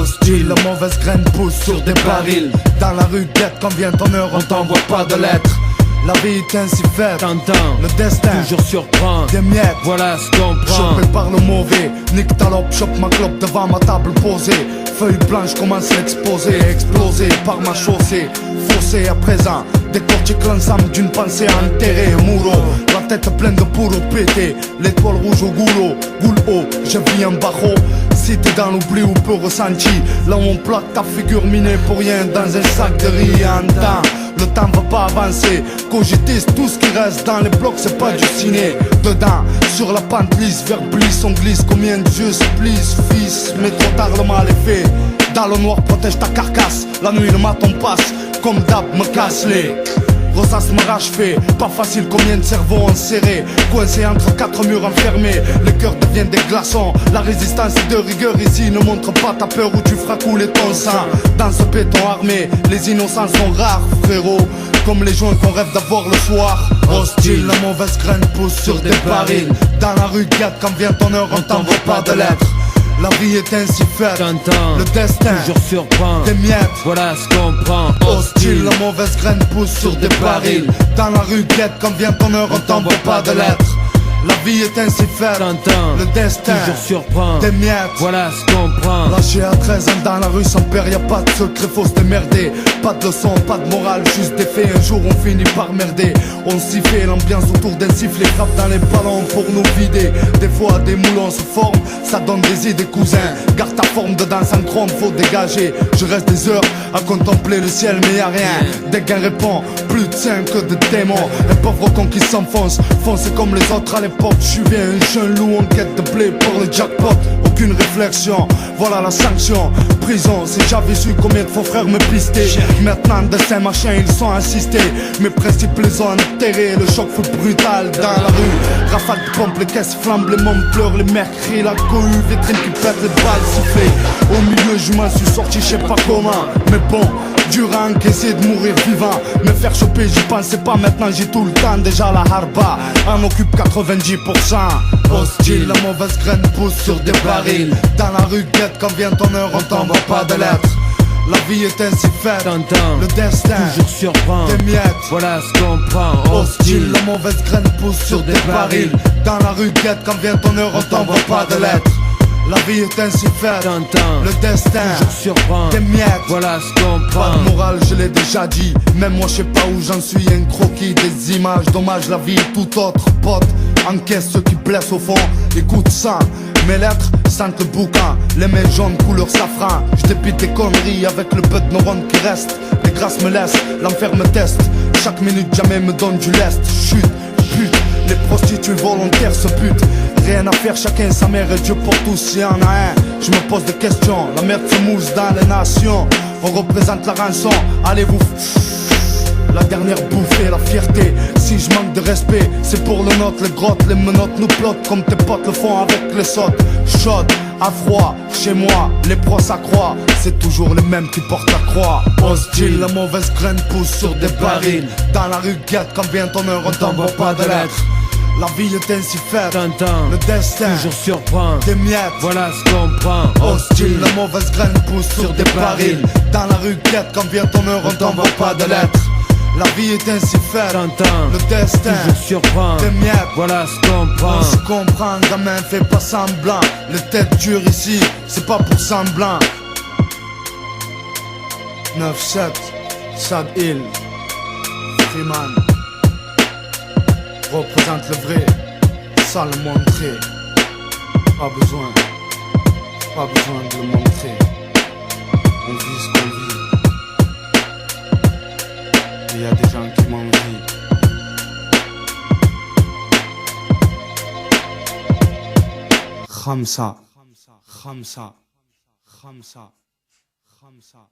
hostile. La mauvaise graine pousse sur des barils. Dans la rue guette, quand vient ton heure, on t'envoie pas de lettres. La vie est ainsi faite, t'entends, le destin toujours surprend. des miettes, Voilà ce qu'on prend. chopé par le mauvais. Nique ta lope, chope ma clope devant ma table posée. Feuille blanche commence à l'exposer, explosé par ma chaussée. Faussé à présent, décortique l'ensemble d'une pensée enterrée. Mouro, la tête pleine de pourreau pété. L'étoile rouge au goulot, goule haut, je vis en barreau. Si t'es dans l'oubli ou peu ressenti, là où on plaque ta figure minée pour rien dans un sac de riz en temps. Le temps va pas avancer, cogitise tout ce qui reste dans les blocs, c'est pas du ciné. Dedans, sur la pente lisse, vers Bliss, on glisse. Combien de Dieu se plisse, fils, mais trop tard le mal est fait. Dans le noir, protège ta carcasse, la nuit le matin passe, comme d'hab me casse les rosaces m'arrache fait, pas facile, combien de cerveaux enserrés, coincés entre quatre murs enfermés, les cœurs deviennent des glaçons, la résistance est de rigueur ici, ne montre pas ta peur ou tu feras couler ton sang. Dans ce béton armé, les innocents sont rares frérot, comme les joints qu'on rêve d'avoir le soir. Hostile, la mauvaise graine pousse sur des barils. Dans la rue guette, quand vient ton heure, on t'envoie pas de lettres. La vie est ainsi faite, T'entends, le destin toujours surprend. des miettes. Voilà ce qu'on prend. Hostile, la mauvaise graine pousse sur des barils. Dans la rue guette, quand vient ton heure, on t'envoie pas de lettres. La vie est ainsi faite, T'entends, le destin toujours surprend. des miettes. Voilà ce qu'on prend. Lâché à 13 ans dans la rue sans père, y'a pas de secret, faut se démerder. Pas de leçon, pas de morale, juste des faits. Un jour on finit par merder. On s'y fait, l'ambiance autour d'un sifflet frappe dans les ballons pour nous vider. Des fois des moulons se forment, ça donne des idées cousins. Garde ta forme de danse en chrome, faut dégager. Je reste des heures à contempler le ciel mais y'a rien. Dès qu'un répond, plus de saints que de démons. Un pauvre con qui s'enfonce, foncé comme les autres à l'époque. Je suis bien un jeune loup en quête de blé pour le jackpot. Aucune réflexion, voilà la sanction. Prison, si j'avais su combien de faux frères me pistaient. Maintenant de ces machins ils sont assistés. Mes principes les ont enterrés. Le choc fut brutal dans la rue. Rafale de pompe, les caisses flambent, les mômes pleurent, les mères crient, la cohue, vitrine qui pète, les balles sifflées. Au milieu je m'en suis sorti, je sais pas comment. Mais bon, dur à encaisser de mourir vivant. Me faire choper, j'y pensais pas, maintenant j'ai tout le temps. Déjà la harba en occupe 90%. Hostile, la mauvaise graine pousse sur des barils. Dans la rue guette, quand vient ton heure, on t'envoie pas de lettres. La vie est ainsi faite, T'entends, le destin toujours surprend. des miettes. Voilà ce qu'on prend. Hostile, la mauvaise graine pousse sur des barils. Dans la rue guette, quand vient ton heure, on t'envoie pas de lettres. La vie est ainsi faite, T'entends, le destin toujours surprend. des miettes. Voilà ce qu'on Pas prend. de morale, je l'ai déjà dit. Même moi je sais pas où j'en suis, un croquis, des images. Dommage la vie, tout autre pote. Encaisse ceux qui blessent au fond. Écoute ça, mes lettres sentent le boucan. Les mains jaunes couleur safran. Je dépite des conneries avec le peu de neurones qui restent. Les grâces me laissent, l'enfer me teste. Chaque minute jamais me donne du lest. Chute, pute, les prostituées volontaires se butent. Rien à faire, chacun sa mère et Dieu pour tous, y'en a un. Je me pose des questions, la merde se mousse dans les nations. On représente la rançon, allez-vous la dernière bouffée, la fierté. Si je manque de respect, c'est pour le nôtre. Les grottes, les menottes nous plottent comme tes potes le font avec les sautes. Chaude, à froid, chez moi, les pros s'accroient. C'est toujours les mêmes qui portent la croix. Hostile, la mauvaise graine pousse sur des barils. Dans la rue guette, quand vient ton heure, on t'envoie pas de lettres. La vie est ainsi faite, T'entends, le destin toujours surprend. des miettes. Voilà ce qu'on prend. Hostile, la mauvaise graine pousse sur des barils. Dans la rue guette, quand vient ton heure, on t'envoie pas de lettres. La vie est ainsi faite, T'entends, le destin toujours surprend. des miettes. Voilà ce qu'on prend. On se comprend, gamin, fais pas semblant. Les têtes dures ici, c'est pas pour semblant. 9-7, Sad Hill, Freeman représente le vrai, sans le montrer. Pas besoin de le montrer. On vit ce qu'on vit. Et y a des gens qui m'envient. Khamsa, Khamsa, Khamsa, Khamsa.